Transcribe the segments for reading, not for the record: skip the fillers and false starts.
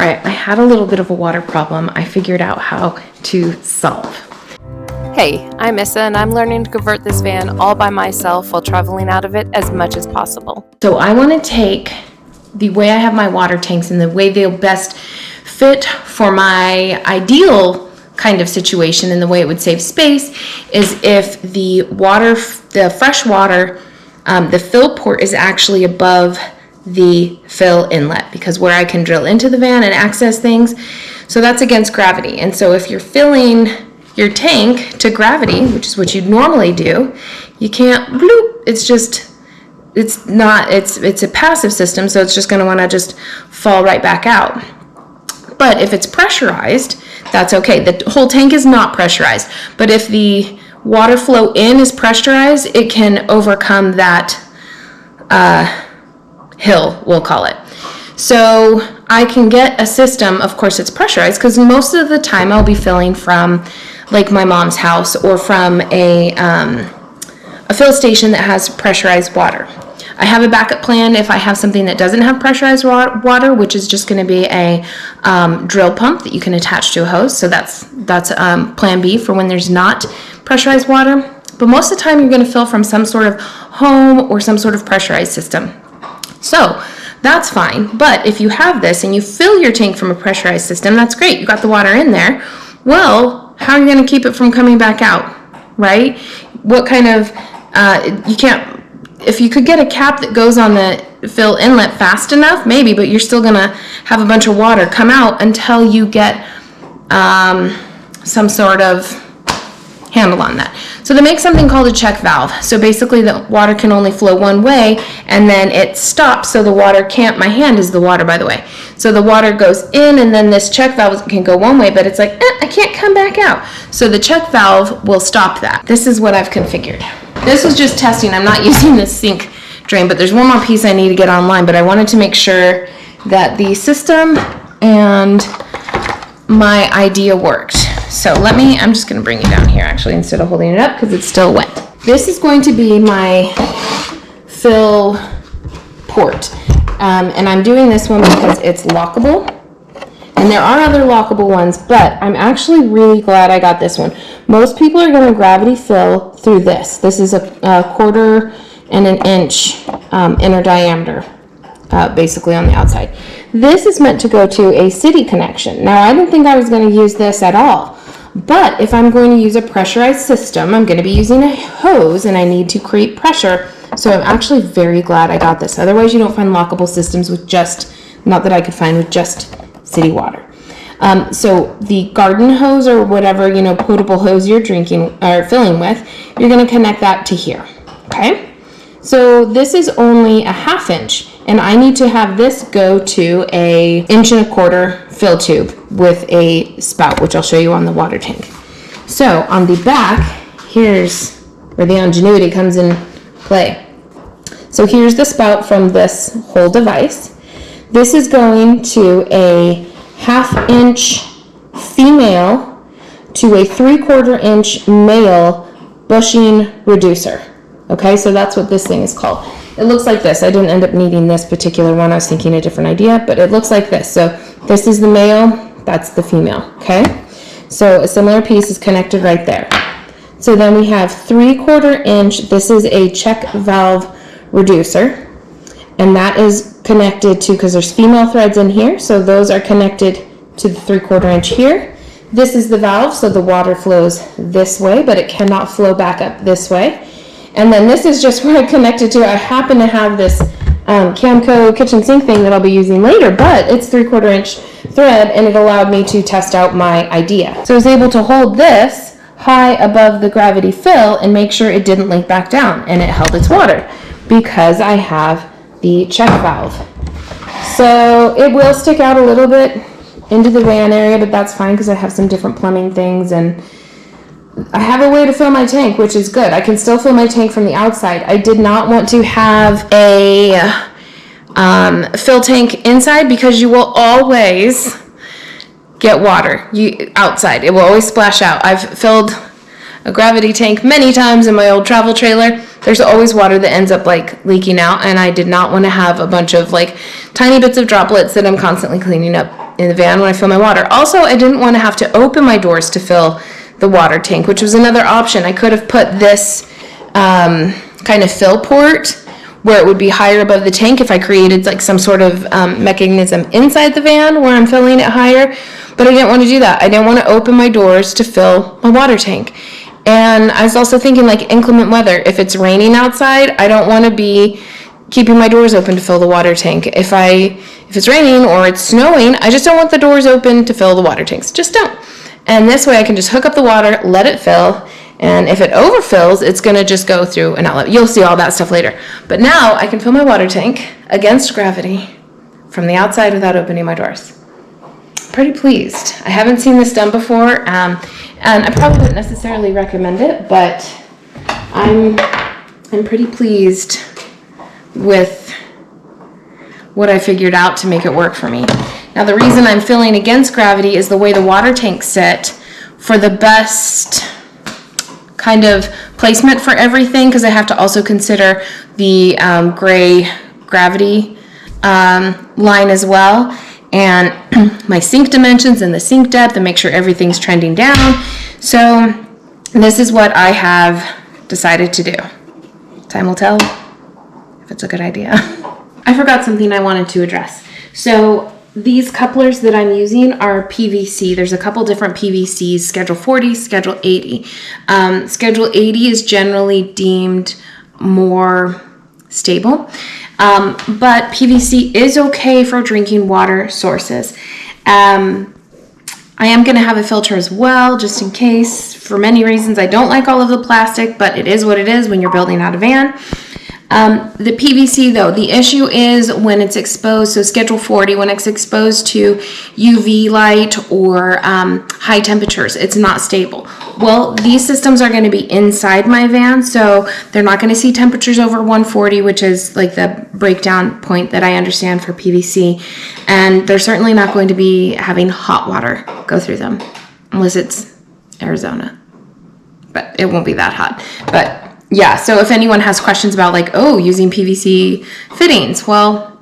right, I had a little bit of a water problem I figured out how to solve. Hey, I'm Issa, and I'm learning to convert this van all by myself while traveling out of it as much as possible. So I want to take the way I have my water tanks and the way they'll best fit for my ideal kind of situation and the way it would save space is if the fresh water, the fill port is actually above the fill inlet, because where I can drill into the van and access things, so that's against gravity. And so if you're filling your tank to gravity, which is what you'd normally do, you can't bloop. It's a passive system, so it's just going to want to just fall right back out. But if it's pressurized, that's okay. The whole tank is not pressurized, but if the water flow in is pressurized, it can overcome that hill, we'll call it. So I can get a system, of course it's pressurized, because most of the time I'll be filling from like my mom's house or from a fill station that has pressurized water. I have a backup plan if I have something that doesn't have pressurized water, which is just going to be a drill pump that you can attach to a hose. So that's plan B for when there's not pressurized water. But most of the time you're going to fill from some sort of home or some sort of pressurized system. So that's fine. But if you have this and you fill your tank from a pressurized system, that's great. You got the water in there. Well, how are you going to keep it from coming back out, right? What kind of, you can't, if you could get a cap that goes on the fill inlet fast enough, maybe, but you're still going to have a bunch of water come out until you get some sort of handle on that. So they make something called a check valve. So basically the water can only flow one way and then it stops, so the water can't, my hand is the water, by the way. So the water goes in and then this check valve can go one way, but it's like, I can't come back out. So the check valve will stop that. This is what I've configured. This was just testing. I'm not using this sink drain, but there's one more piece I need to get online, but I wanted to make sure that the system and my idea worked. So I'm just gonna bring it down here actually instead of holding it up because it's still wet. This is going to be my fill port. And I'm doing this one because it's lockable. And there are other lockable ones, but I'm actually really glad I got this one. Most people are gonna gravity fill through this. This is a 1/4 and an inch inner diameter, basically on the outside. This is meant to go to a city connection. Now, I didn't think I was going to use this at all, but if I'm going to use a pressurized system, I'm going to be using a hose and I need to create pressure. So I'm actually very glad I got this. Otherwise, you don't find lockable systems with just, not that I could find with just city water. So the garden hose or whatever, potable hose you're drinking or filling with, you're going to connect that to here. Okay. So this is only a 1/2 inch. And I need to have this go to a 1.25 inch fill tube with a spout, which I'll show you on the water tank. So on the back, here's where the ingenuity comes in play. So here's the spout from this whole device. This is going to a 1/2 inch female to a 3/4 inch male bushing reducer. Okay, so that's what this thing is called. It looks like this. I didn't end up needing this particular one. I was thinking a different idea, but it looks like this. So this is the male, that's the female, okay? So a similar piece is connected right there. So then we have 3/4 inch. This is a check valve reducer, and that is connected to, because there's female threads in here, so those are connected to the 3/4 inch here. This is the valve, so the water flows this way, but it cannot flow back up this way. And then this is just where I connected to. I happen to have this Camco kitchen sink thing that I'll be using later, but it's 3/4 inch thread, and it allowed me to test out my idea. So I was able to hold this high above the gravity fill and make sure it didn't leak back down, and it held its water because I have the check valve. So it will stick out a little bit into the van area, but that's fine because I have some different plumbing things, and I have a way to fill my tank, which is good. I can still fill my tank from the outside. I did not want to have a fill tank inside because you will always get water outside. It will always splash out. I've filled a gravity tank many times in my old travel trailer. there's always water that ends up like leaking out, and I did not want to have a bunch of like tiny bits of droplets that I'm constantly cleaning up in the van when I fill my water. Also, I didn't want to have to open my doors to fill the water tank, which was another option. I could have put this kind of fill port where it would be higher above the tank if I created like some sort of mechanism inside the van where I'm filling it higher, but I didn't want to do that. I didn't want to open my doors to fill my water tank. And I was also thinking like inclement weather. If it's raining outside, I don't want to be keeping my doors open to fill the water tank. If it's raining or it's snowing, I just don't want the doors open to fill the water tanks. Just don't. And this way I can just hook up the water, let it fill, and if it overfills, it's going to just go through an outlet. You'll see all that stuff later. But now I can fill my water tank against gravity from the outside without opening my doors. Pretty pleased. I haven't seen this done before, and I probably wouldn't necessarily recommend it, but I'm pretty pleased with what I figured out to make it work for me. Now the reason I'm filling against gravity is the way the water tank's set for the best kind of placement for everything, because I have to also consider the gray gravity line as well, and my sink dimensions and the sink depth, and make sure everything's trending down. So this is what I have decided to do. Time will tell if it's a good idea. I forgot something I wanted to address. So these couplers that I'm using are PVC. There's a couple different PVCs, Schedule 40, Schedule 80. Schedule 80 is generally deemed more stable, but PVC is okay for drinking water sources. I am going to have a filter as well, just in case. For many reasons, I don't like all of the plastic, but it is what it is when you're building out a van. The PVC though, the issue is when it's exposed, so Schedule 40, when it's exposed to UV light or high temperatures, it's not stable. Well, these systems are going to be inside my van, so they're not going to see temperatures over 140, which is like the breakdown point that I understand for PVC. And they're certainly not going to be having hot water go through them, unless it's Arizona. But it won't be that hot. But yeah, so if anyone has questions about like, oh, using PVC fittings, well,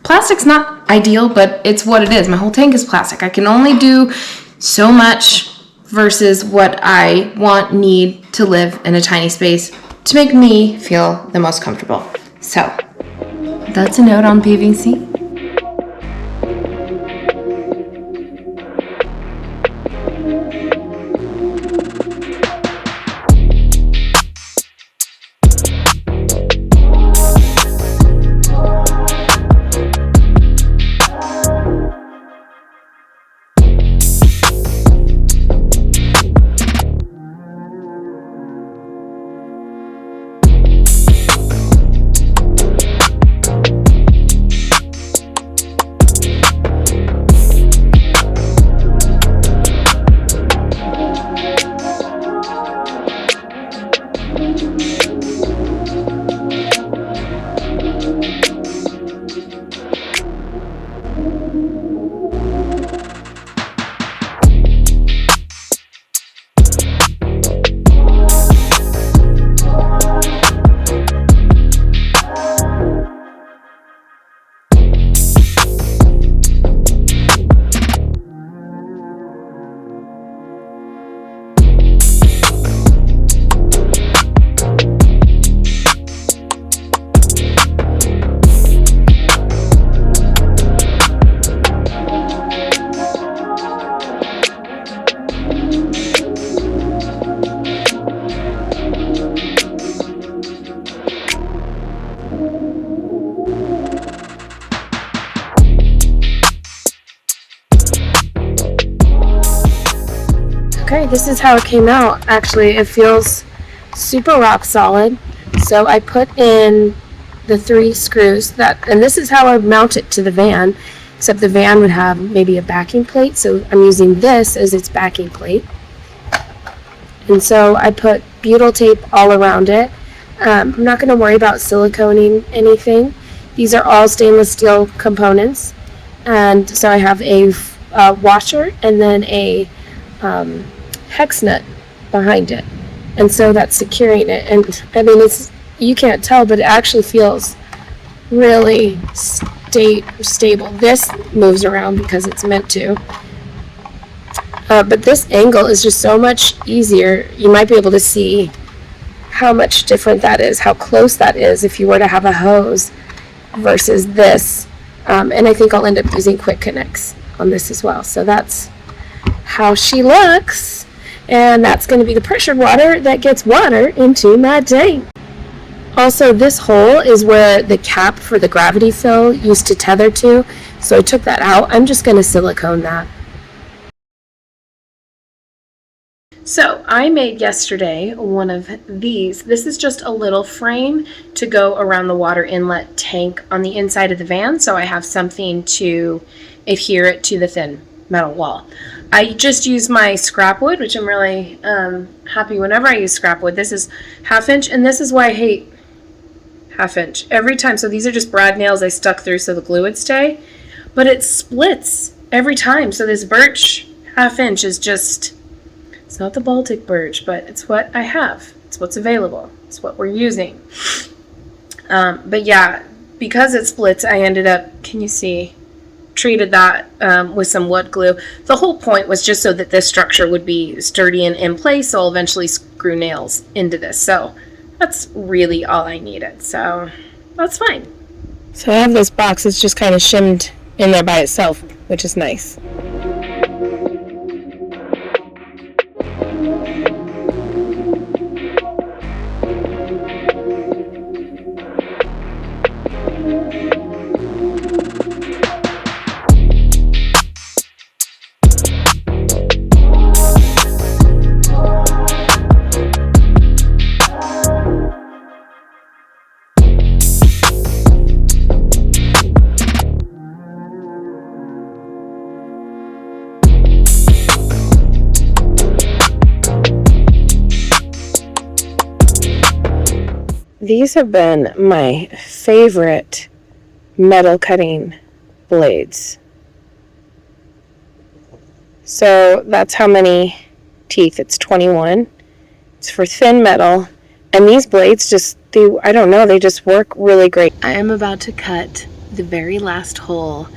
plastic's not ideal, but it's what it is. My whole tank is plastic. I can only do so much versus what I need to live in a tiny space to make me feel the most comfortable. So that's a note on PVC. Okay, this is how it came out. Actually, it feels super rock solid. So I put in the 3 screws and this is how I mount it to the van, except the van would have maybe a backing plate. So I'm using this as its backing plate. And so I put butyl tape all around it. I'm not going to worry about siliconing anything. These are all stainless steel components. And so I have a washer and then a hex nut behind it. And so that's securing it. And I mean, you can't tell, but it actually feels really stable. This moves around because it's meant to. But this angle is just so much easier. You might be able to see how much different that is, how close that is if you were to have a hose versus this. And I think I'll end up using quick connects on this as well. So that's how she looks. And that's going to be the pressured water that gets water into my tank. Also, this hole is where the cap for the gravity fill used to tether to. So I took that out. I'm just going to silicone that. So I made yesterday one of these. This is just a little frame to go around the water inlet tank on the inside of the van, so I have something to adhere it to the thin metal wall. I just use my scrap wood, which I'm really happy whenever I use scrap wood. This is 1/2 inch, and this is why I hate 1/2 inch every time. So these are just brad nails I stuck through so the glue would stay, but it splits every time. So this birch 1/2 inch is just, it's not the Baltic birch, but it's what I have. It's what's available. It's what we're using. But yeah, because it splits, I ended up, can you see, treated that with some wood glue. The whole point was just so that this structure would be sturdy and in place, so I'll eventually screw nails into this. So that's really all I needed. So that's fine. So I have this box that's just kind of shimmed in there by itself, which is nice. These have been my favorite metal cutting blades. So that's how many teeth. It's 21. It's for thin metal. And these blades just, I don't know, they just work really great. I am about to cut the very last hole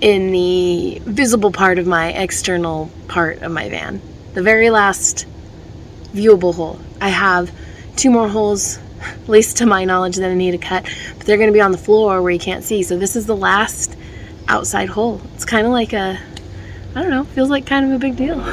in the visible part of my external part of my van. The very last viewable hole. I have 2 more holes, at least to my knowledge, that I need to cut, but they're going to be on the floor where you can't see. So this is the last outside hole. It's kind of like I don't know, feels like kind of a big deal.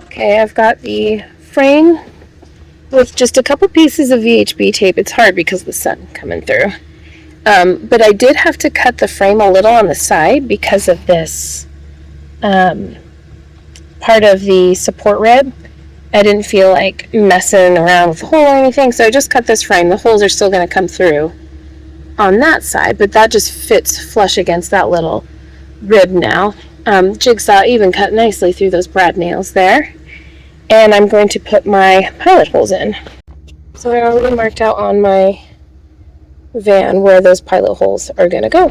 Okay, I've got the frame with just a couple pieces of VHB tape. It's hard because of the sun coming through. But I did have to cut the frame a little on the side because of this part of the support rib. I didn't feel like messing around with the hole or anything, so I just cut this frame. The holes are still going to come through on that side, but that just fits flush against that little rib now. Jigsaw even cut nicely through those brad nails there. And I'm going to put my pilot holes in. So I already marked out on my van where those pilot holes are going to go.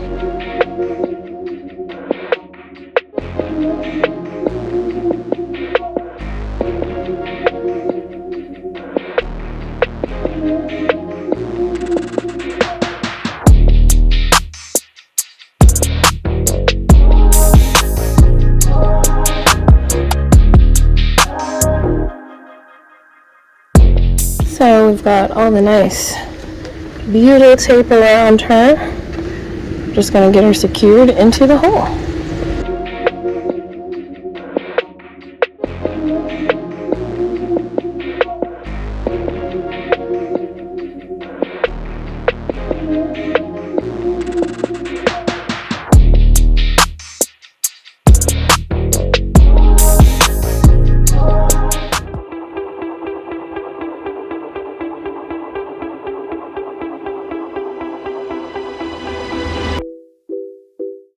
So we've got all the nice butyl tape around her. Just gonna get her secured into the hole.